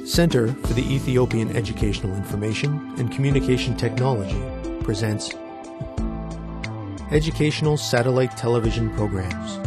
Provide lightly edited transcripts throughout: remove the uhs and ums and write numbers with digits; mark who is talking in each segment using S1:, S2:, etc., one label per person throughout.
S1: Center for the Ethiopian Educational Information and Communication Technology presents Educational Satellite Television Programs.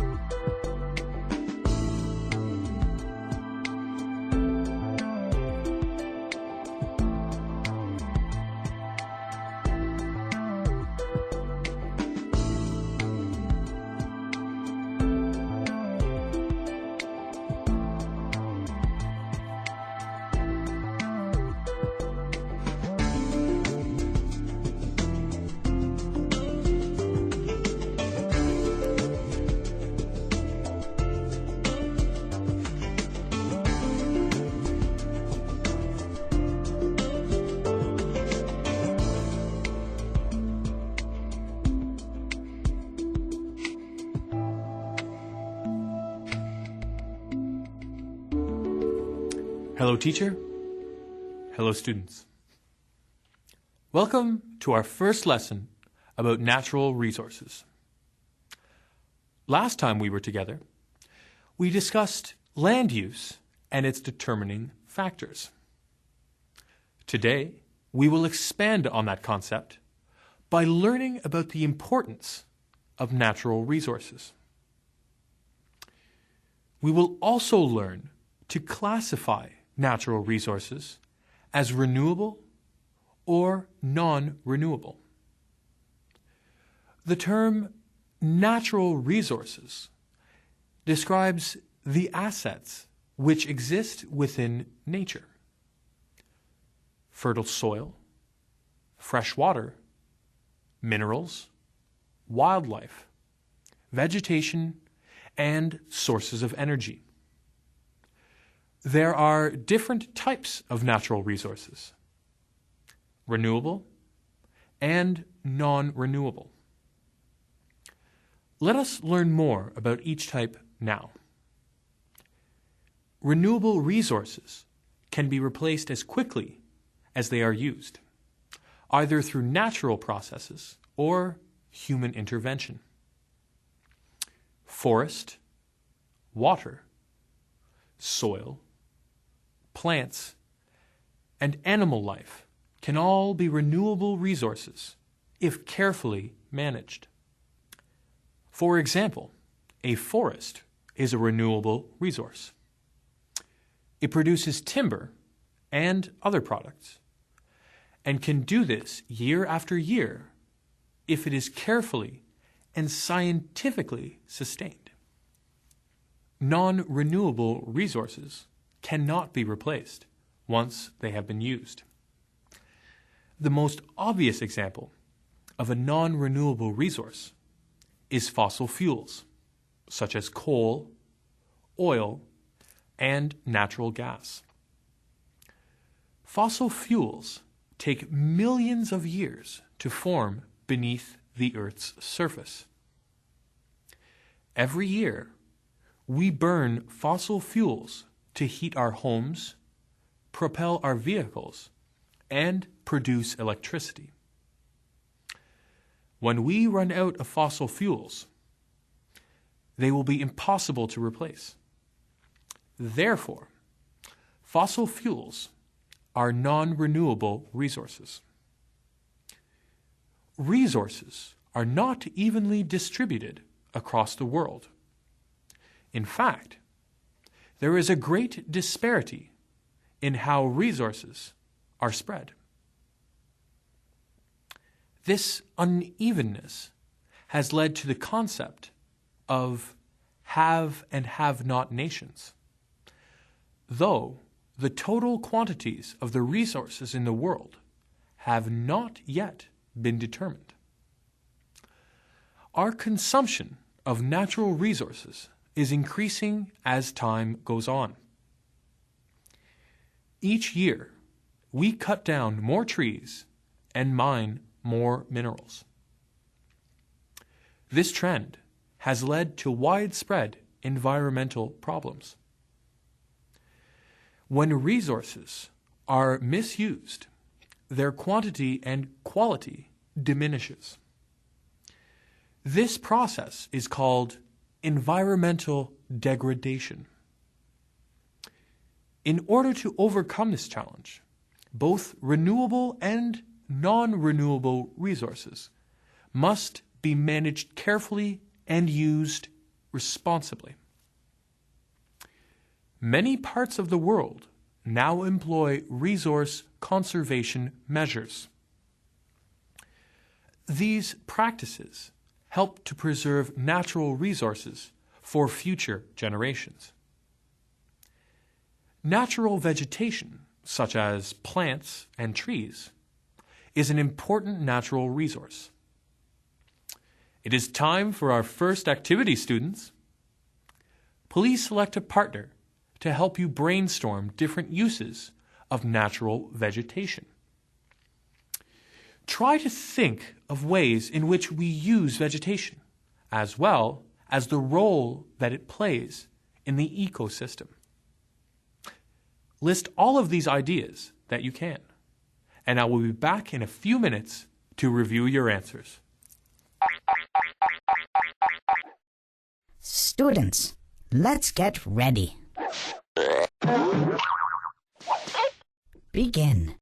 S2: Hello, teacher. Hello, students. Welcome to our first lesson about natural resources. Last time we were together, we discussed land use and its determining factors. Today, we will expand on that concept by learning about the importance of natural resources. We will also learn to classify natural resources as renewable or non-renewable. The term natural resources describes the assets which exist within nature: fertile soil, fresh water, minerals, wildlife, vegetation, and sources of energy. There are different types of natural resources: renewable and non-renewable. Let us learn more about each type now. Renewable resources can be replaced as quickly as they are used, either through natural processes or human intervention. Forest, water, soil, plants, and animal life can all be renewable resources if carefully managed. For example, a forest is a renewable resource. It produces timber and other products, and can do this year after year if it is carefully and scientifically sustained. Non-renewable resources cannot be replaced once they have been used. The most obvious example of a non-renewable resource is fossil fuels, such as coal, oil, and natural gas. Fossil fuels take millions of years to form beneath the Earth's surface. Every year, we burn fossil fuels to heat our homes, propel our vehicles, and produce electricity. When we run out of fossil fuels, they will be impossible to replace. Therefore, fossil fuels are non-renewable resources. Resources are not evenly distributed across the world. In fact, there is a great disparity in how resources are spread. This unevenness has led to the concept of have and have not nations, though the total quantities of the resources in the world have not yet been determined. Our consumption of natural resources is increasing as time goes on. Each year, we cut down more trees and mine more minerals. This trend has led to widespread environmental problems. When resources are misused, their quantity and quality diminishes. This process is called environmental degradation. In order to overcome this challenge, both renewable and non-renewable resources must be managed carefully and used responsibly. Many parts of the world now employ resource conservation measures. These practices help to preserve natural resources for future generations. Natural vegetation, such as plants and trees, is an important natural resource. It is time for our first activity, students. Please select a partner to help you brainstorm different uses of natural vegetation. Try to think of ways in which we use vegetation, as well as the role that it plays in the ecosystem. List all of these ideas that you can, and I will be back in a few minutes to review your answers.
S3: Students, let's get ready. Begin.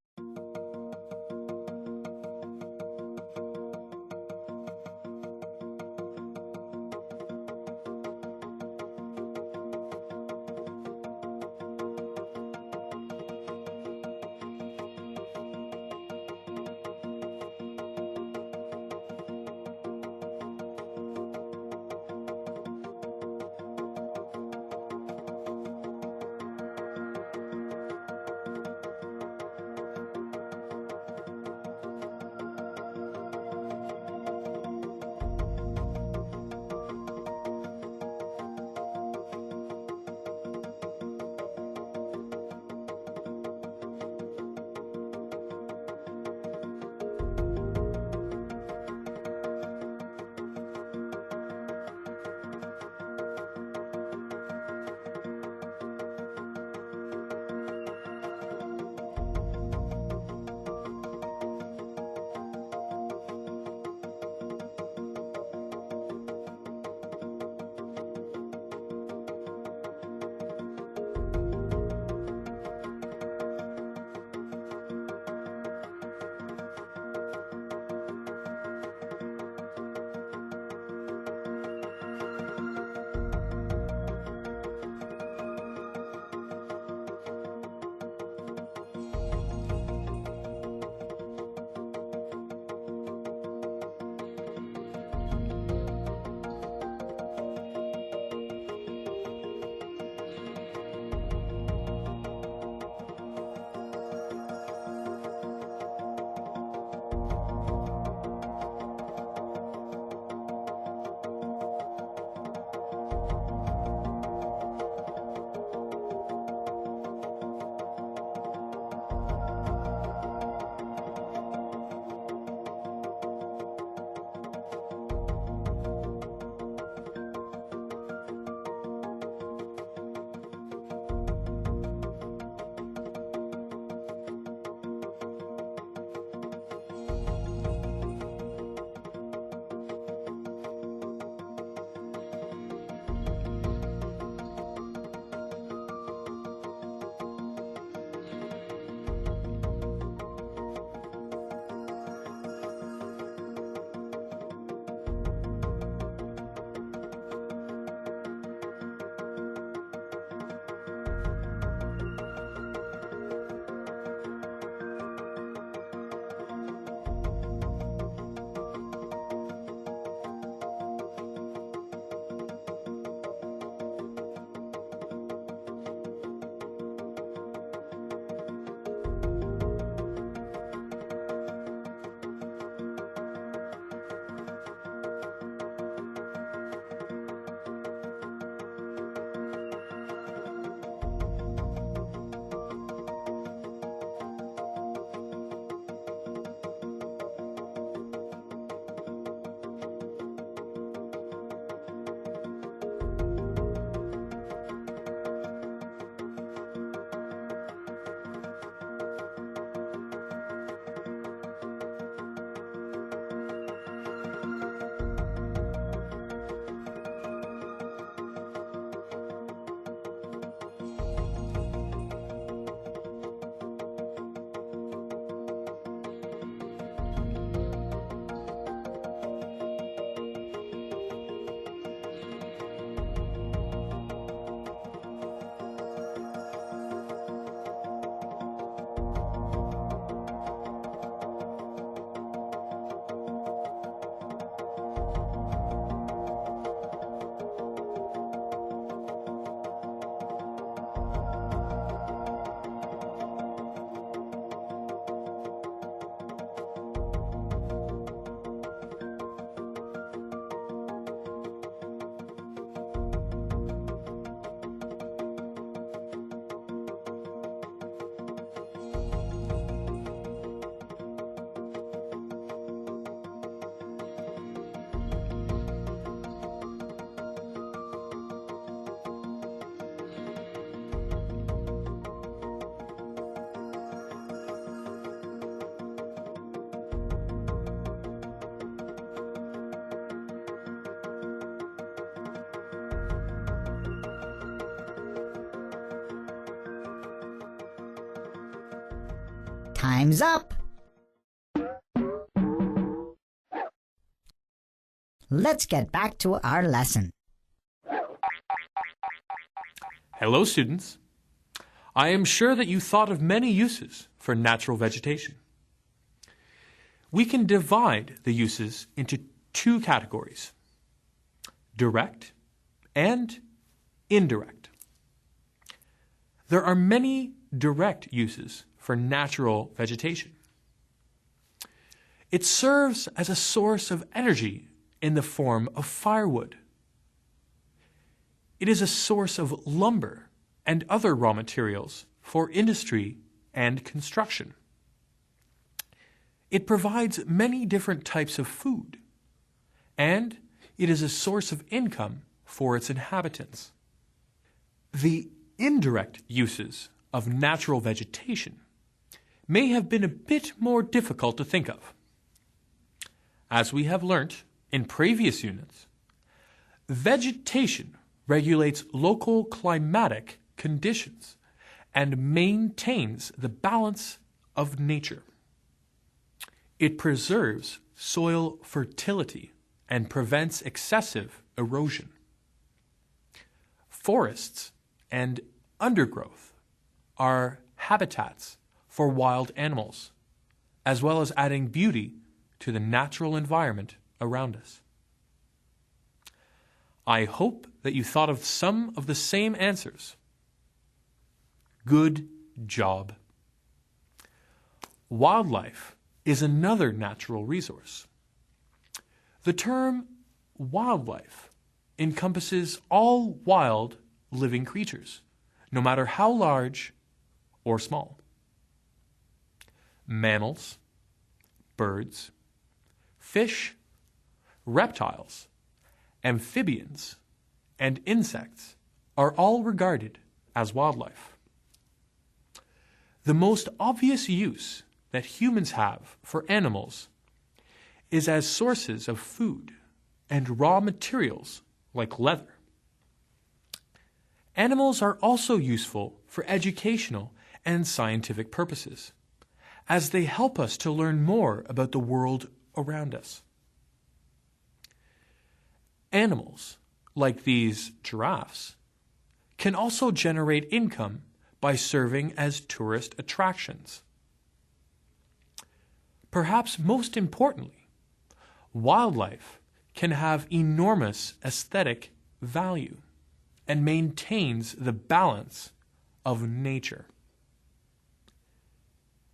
S3: Time's up! Let's get back to our lesson.
S2: Hello, students. I am sure that you thought of many uses for natural vegetation. We can divide the uses into two categories: direct and indirect. There are many direct uses for natural vegetation. It serves as a source of energy in the form of firewood. It is a source of lumber and other raw materials for industry and construction. It provides many different types of food, and it is a source of income for its inhabitants. The indirect uses of natural vegetation may have been a bit more difficult to think of. As we have learnt in previous units, vegetation regulates local climatic conditions and maintains the balance of nature. It preserves soil fertility and prevents excessive erosion. Forests and undergrowth are habitats for wild animals, as well as adding beauty to the natural environment around us. I hope that you thought of some of the same answers. Good job. Wildlife is another natural resource. The term wildlife encompasses all wild living creatures, no matter how large or small. Mammals, birds, fish, reptiles, amphibians, and insects are all regarded as wildlife. The most obvious use that humans have for animals is as sources of food and raw materials like leather. Animals are also useful for educational and scientific purposes, as they help us to learn more about the world around us. Animals, like these giraffes, can also generate income by serving as tourist attractions. Perhaps most importantly, wildlife can have enormous aesthetic value and maintains the balance of nature.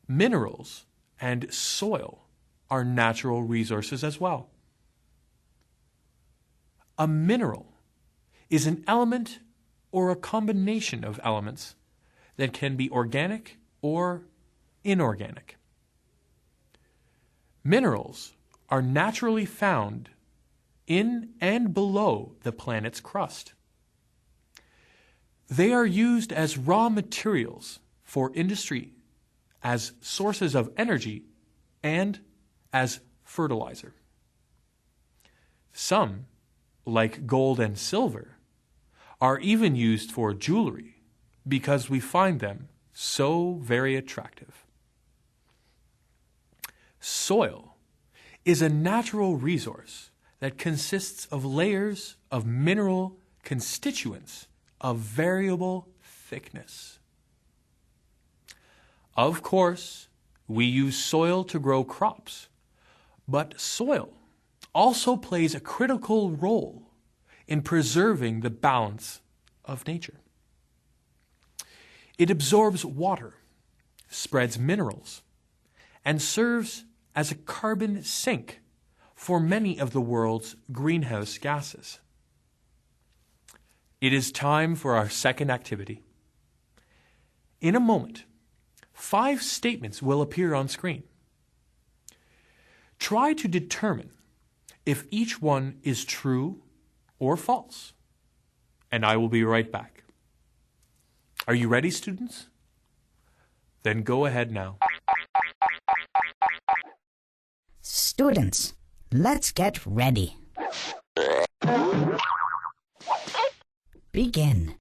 S2: Minerals and soil are natural resources as well. A mineral is an element or a combination of elements that can be organic or inorganic. Minerals are naturally found in and below the planet's crust. They are used as raw materials for industry, as sources of energy, and as fertilizer. Some, like gold and silver, are even used for jewelry because we find them so very attractive. Soil is a natural resource that consists of layers of mineral constituents of variable thickness. Of course, we use soil to grow crops, but soil also plays a critical role in preserving the balance of nature. It absorbs water, spreads minerals, and serves as a carbon sink for many of the world's greenhouse gases. It is time for our second activity. In a moment, 5 statements will appear on screen. Try to determine if each one is true or false, and I will be right back. Are you ready, students? Then go ahead now.
S3: Students, let's get ready. Begin.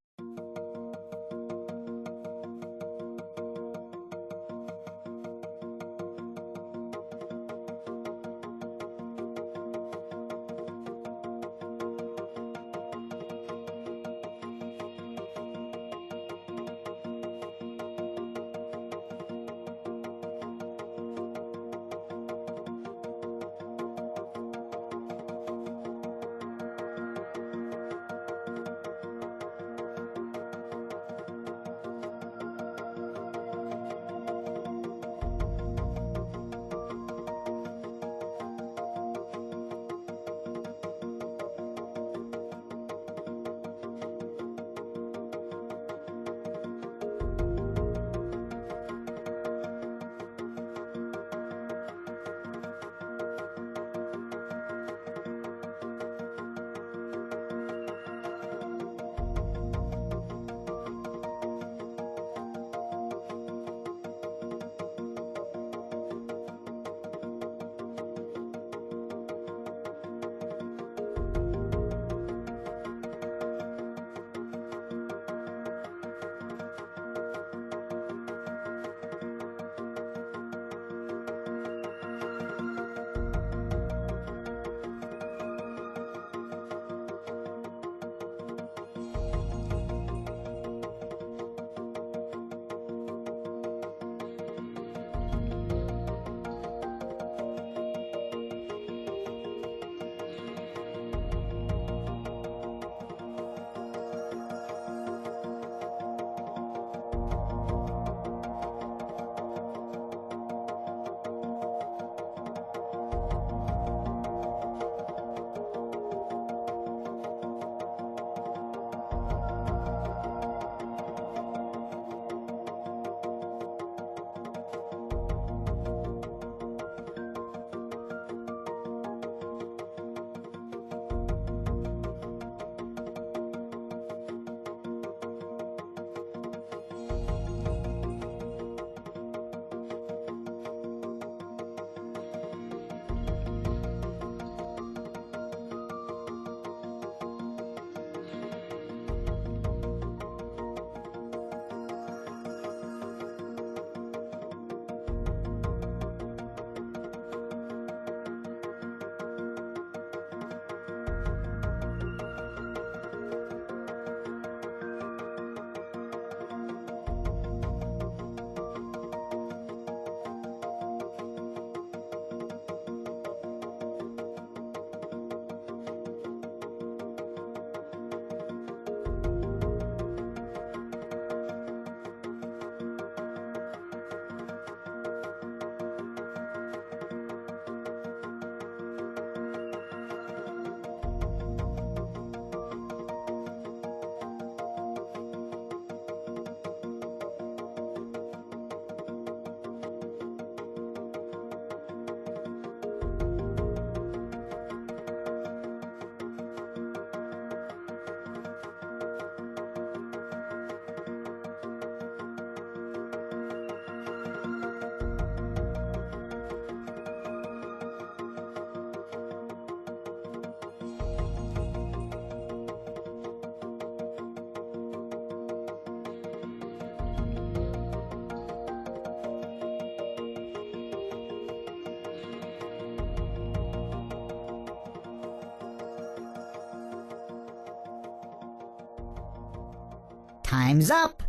S3: Time's up.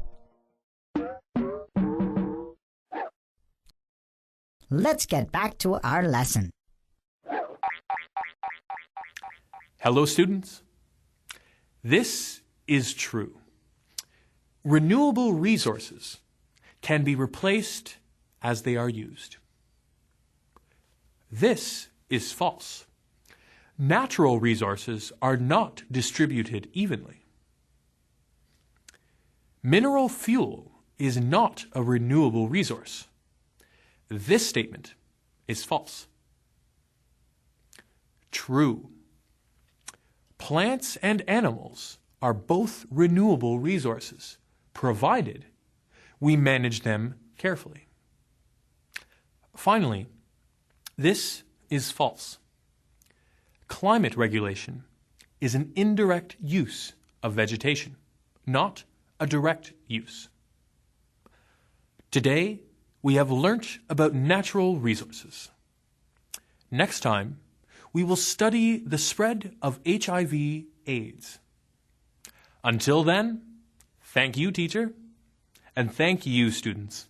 S3: Let's get back to our lesson.
S2: Hello, students. This is true. Renewable resources can be replaced as they are used. This is false. Natural resources are not distributed evenly. Mineral fuel is not a renewable resource. This statement is false. True. Plants and animals are both renewable resources, provided we manage them carefully. Finally, this is false. Climate regulation is an indirect use of vegetation, not a direct use. Today, we have learnt about natural resources. Next time, we will study the spread of HIV/AIDS. Until then, thank you, teacher, and thank you, students.